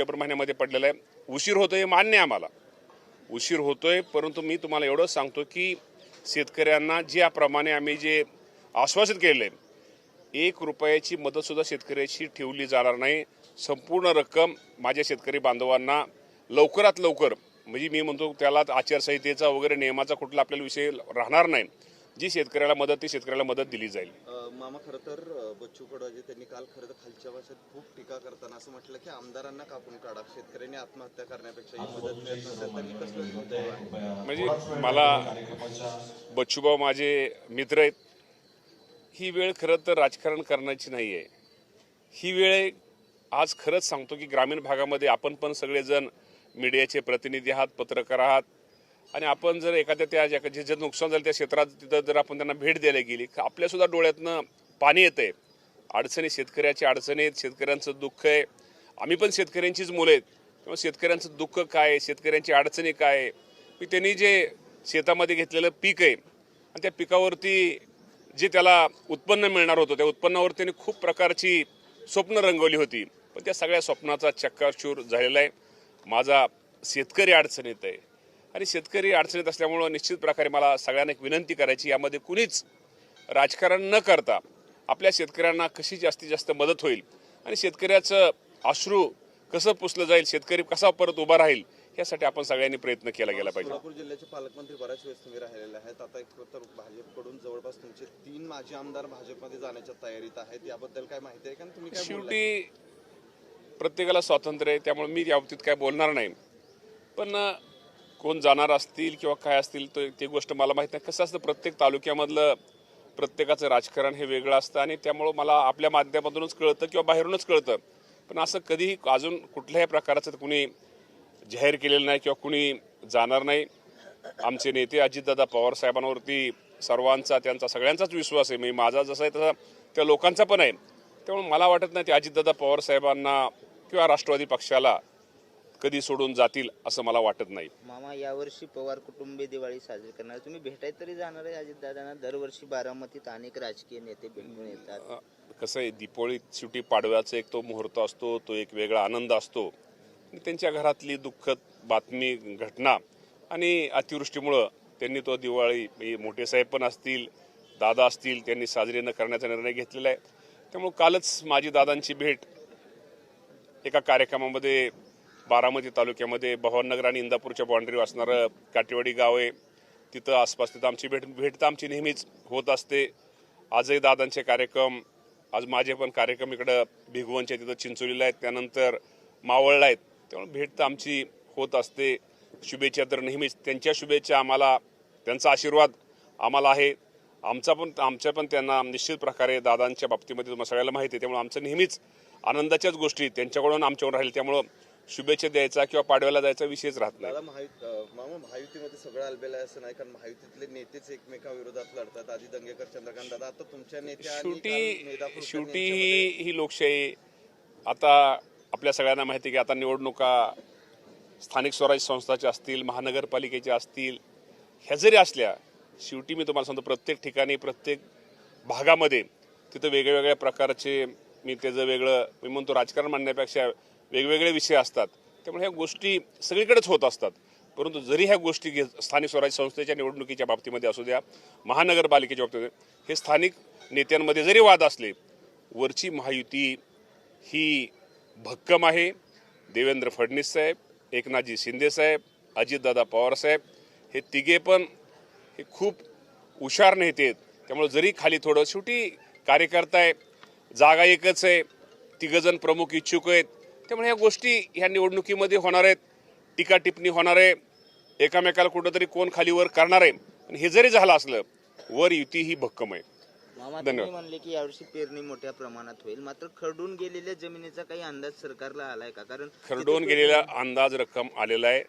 September महिन्यामध्ये पडलेला आहे. उशीर होतोय हे मान्य आहे आम्हाला, उशीर होतोय, परंतु मी तुम्हाला एवढंच सांगतो की शेतकऱ्यांना ज्याप्रमाणे आम्ही जे आश्वासित केलेलं आहे, 1 रुपयाची मदतसुद्धा शेतकऱ्याची ठेवली जाणार नाही. संपूर्ण रक्कम माझ्या शेतकरी बांधवांना लवकरात लवकर, म्हणजे मी म्हणतो त्याला आचारसंहितेचा वगैरे नियमाचा कुठला आपल्याला विषय राहणार नाही. जी शेतकऱ्याला मदत ती शेतकऱ्याला मदत दिली जाईल. मामा, खरं तर बच्चू कडू त्यांनी काल खरं तर खालच्या भाषेत खूप टीका करताना असं म्हटलं की आमदारांना कापून काढा, शेतकऱ्यांनी आत्महत्या करण्यापेक्षा ही मदत मिळत नसेल तर ही कसलं. म्हणजे मला बच्चूभाऊ माझे मित्र आहेत. ही वेळ खरं तर राजकारण करण्याची नाही आहे. ही वेळ आज खरंच सांगतो की ग्रामीण भागामध्ये आपण पण सगळेजण मीडियाचे प्रतिनिधी आहात, पत्रकार आहात, आणि आपण जर एखाद्या त्या जे नुकसान झालं त्या क्षेत्रात तिथं जर आपण त्यांना भेट द्यायला गेली, आपल्यासुद्धा डोळ्यातनं पाणी येतं आहे. अडचणी, शेतकऱ्याची अडचणी आहेत, शेतकऱ्यांचं दुःख आहे. आम्ही पण शेतकऱ्यांचीच मुलं आहेत, त्यामुळे शेतकऱ्यांचं दुःख काय, शेतकऱ्यांची अडचणी काय, की त्यांनी जे शेतामध्ये घेतलेलं पीक आहे आणि त्या पिकावरती जे त्याला उत्पन्न मिळणार होतं, त्या उत्पन्नावर त्यांनी खूप प्रकारची स्वप्न रंगवली होती, पण त्या सगळ्या स्वप्नाचा चक्काचूर झालेला आहे. माझा शेतकरी अडचणीत आहे आणि शेतकरी अडचणीत असल्यामुळं निश्चित प्रकारे मला सगळ्यांना एक विनंती करायची, यामध्ये कुणीच राजकारण न करता आपल्या शेतकऱ्यांना कशी जास्तीत जास्त मदत होईल आणि शेतकऱ्याचं अश्रू कसं पुसलं जाईल, शेतकरी कसा परत उभा राहील, यासाठी आपण सगळ्यांनी प्रयत्न केला गेला पाहिजे. सोलापूर जिल्ह्याचे पालकमंत्री बऱ्याच वेळेस तुम्ही राहिलेले आहेत. आता एक तर भाजपकडून जवळपास तुमचे 3 माजी आमदार भाजपमध्ये जाण्याच्या तयारीत आहेत. याबद्दल काय माहिती आहे का? तुम्ही काय शेवटी प्रत्येकाला स्वातंत्र्य आहे, त्यामुळे मी या बाबतीत काय बोलणार नाही. पण कोण जाणार असतील किंवा काय असतील तर ती गोष्ट मला माहीत नाही. कसं असतं, प्रत्येक तालुक्यामधलं प्रत्येकाचं राजकारण हे वेगळं असतं आणि त्यामुळं मला आपल्या माध्यमातूनच कळतं किंवा बाहेरूनच कळतं. पण असं कधीही अजून कुठल्याही प्रकाराचं कुणी जाहीर केलेलं नाही किंवा कुणी जाणार नाही. आमचे नेते अजितदादा पवार साहेबांवरती सर्वांचा, त्यांचा सगळ्यांचाच विश्वास आहे. मी माझा जसा आहे तसा त्या लोकांचा पण आहे. त्यामुळे मला वाटत नाही ते अजितदादा पवार साहेबांना किंवा राष्ट्रवादी पक्षाला कधी सोडून जातील असं मला वाटत नाही. मामा, यावर्षी पवार कुटुंबीय दिवाळी साजरी करणार, तुम्ही भेटायला तरी जाणार आहे अजितदादांना? दरवर्षी बारामतीत अनेक राजकीय नेते भेटून येतात. कसं आहे, दीपावली शेवटी पाडव्याचा एक तो मुहूर्त असतो, तो एक वेगळा आनंद असतो. त्यांच्या घरातली दुःखद बातमी, घटना आणि अतिवृष्टीमुळं त्यांनी तो दिवाळी, मोठे साहेब पण असतील, दादा असतील, त्यांनी साजरी न करण्याचा निर्णय घेतलेला आहे. त्यामुळं कालच माझी दादांची भेट एका कार्यक्रमामध्ये बारामती तालुक्यामध्ये भवाननगर आणि इंदापूरच्या बाँड्रीवर असणारं काटेवाडी गाव आहे, तिथं आसपास तिथं आमची भेट तर आमची नेहमीच होत असते. आजही दादांचे कार्यक्रम, आज माझे पण कार्यक्रम इकडं भिगवणच्या तिथं चिंचोलीला आहेत, त्यानंतर मावळला आहेत. त्यामुळे भेट तर आमची होत असते. शुभेच्छा तर नेहमीच, त्यांच्या शुभेच्छा आम्हाला, त्यांचा आशीर्वाद आम्हाला आहे. आमच्या पण त्यांना निश्चित प्रकारे दादांच्या बाबतीमध्ये तुम्हाला सगळ्याला माहिती आहे. त्यामुळे आमचं नेहमीच आनंदाच्याच गोष्टी त्यांच्याकडून आमच्यावर राहील. त्यामुळं शुभेच्छा द्यायचा किंवा पाडव्याला जायचा विषयच राहत नाही. मामा, महायुतीमध्ये सगळं आलबेलं आहे असं नाही, कारण महायुतीतले नेतेच एकमेकाविरोधात लढतात. आधी दंगेकर चंद्रकांत दादा, आता तुमच्या नेत्या शेवटी ही लोकशाही. आता आपल्या सगळ्यांना माहिती आहे की आता निवडणुका स्थानिक स्वराज्य संस्थाच्या असतील, महानगरपालिकेच्या असतील, ह्या जरी असल्या, शेवटी मी तुम्हाला सांगतो प्रत्येक ठिकाणी, प्रत्येक भागामध्ये तिथं वेगवेगळ्या प्रकारचे, मी त्याचं वेगळं, मी म्हणतो राजकारण म्हणण्यापेक्षा वेगवेगळे विषय असतात. त्यामुळे ह्या गोष्टी सगळीकडेच होत असतात. परंतु जरी ह्या गोष्टी स्थानिक स्वराज्य संस्थेच्या निवडणुकीच्या बाबतीमध्ये असू द्या, महानगरपालिकेच्या बाबतीमध्ये, हे स्थानिक नेत्यांमध्ये जरी वाद असले, वरची महायुती ही भक्कम आहे. देवेंद्र फडणवीस साहेब, एकनाथजी शिंदे साहेब, अजितदादा पवार साहेब, हे तिघे पण हे खूप हुशार नेते आहेत. त्यामुळे जरी खाली थोडं, शेवटी कार्यकर्ता आहे, जागा एकच आहे, तिघजण प्रमुख इच्छुक आहेत. त्यामुळे ह्या गोष्टी ह्या निवडणुकीमध्ये होणार आहेत. टीका टिप्पणी होणार आहे, एकामेकाला कुठंतरी कोण खालीवर करणार आहे. आणि हे जरी झालं असलं, वर युती ही भक्कम आहे. मामा, तुम्ही म्हणले की यावर्षी पेरणी मोठ्या प्रमाणात होईल, मात्र खरडून गेलेल्या जमिनीचा काही अंदाज सरकारला आलाय का? कारण खरडून गेलेला अंदाज रक्कम आलेला आहे,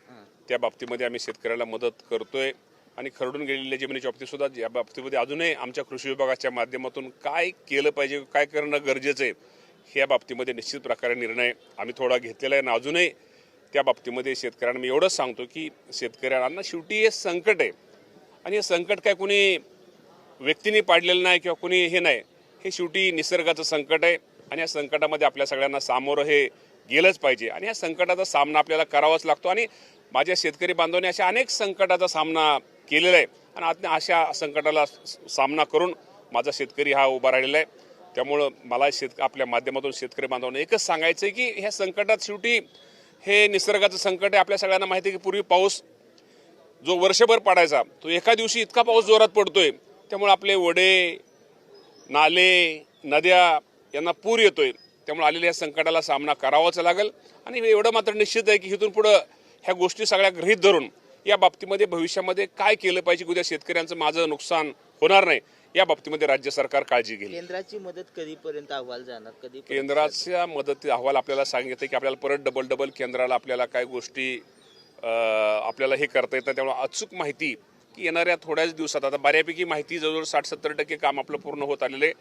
त्या बाबतीमध्ये आम्ही शेतकऱ्याला मदत करतोय. आणि खरडून गेलेल्या जमिनीच्या बाबतीत सुद्धा, या बाबतीमध्ये अजूनही आमच्या कृषी विभागाच्या माध्यमातून काय केलं पाहिजे, काय करणं गरजेचं आहे, ह्या बाबतीमध्ये निश्चित प्रकारे निर्णय आम्ही थोडा घेतलेला आहे. आणि अजूनही त्या बाबतीमध्ये शेतकऱ्यांना मी एवढंच सांगतो की शेतकऱ्यांना शेवटी हे संकट आहे, आणि हे संकट काय कुणी व्यक्तीने पाडलेलं नाही किंवा कुणी हे नाही, हे शेवटी निसर्गाचं संकट आहे. आणि या संकटामध्ये आपल्या सगळ्यांना सामोरं हे गेलंच पाहिजे आणि ह्या संकटाचा सामना आपल्याला करावाच लागतो. आणि माझ्या शेतकरी बांधवांनी अशा अनेक संकटाचा सामना केलेला आहे आणि आता अशा संकटाला सामना करून माझा शेतकरी हा उभा राहिलेला आहे. त्यामुळं मला आपल्या माध्यमातून शेतकरी बांधवांना एकच सांगायचं आहे की ह्या संकटात शेवटी हे निसर्गाचं संकट आहे. आपल्या सगळ्यांना माहिती आहे की पूर्वी पाऊस जो वर्षभर पडायचा तो एका दिवशी इतका पाऊस जोरात पडतोय, त्यामुळे आपले ओढे, नाले, नद्या यांना पूर येतोय. त्यामुळे आलेल्या या संकटाला सामना करावाच लागेल. आणि एवढं मात्र निश्चित आहे की इथून पुढं ह्या गोष्टी सगळ्या गृहीत धरून या बाबतीमध्ये भविष्यामध्ये काय केलं पाहिजे, उद्या शेतकऱ्यांचं माझं नुकसान होणार नाही या बाबतीमध्ये राज्य सरकार काळजी घेईल. केंद्राची मदत कधीपर्यंत अहवाल जाणार, कधी केंद्राच्या मदती अहवाल आपल्याला सांगितलं की आपल्याला परत डबल केंद्राला आपल्याला काय गोष्टी आपल्याला हे करता येतं. त्यामुळे अचूक माहिती की येणाऱ्या थोड्याच दिवसात, आता बऱ्यापैकी माहिती जवळजवळ 60-70% काम आपलं पूर्ण होत आलेलं आहे.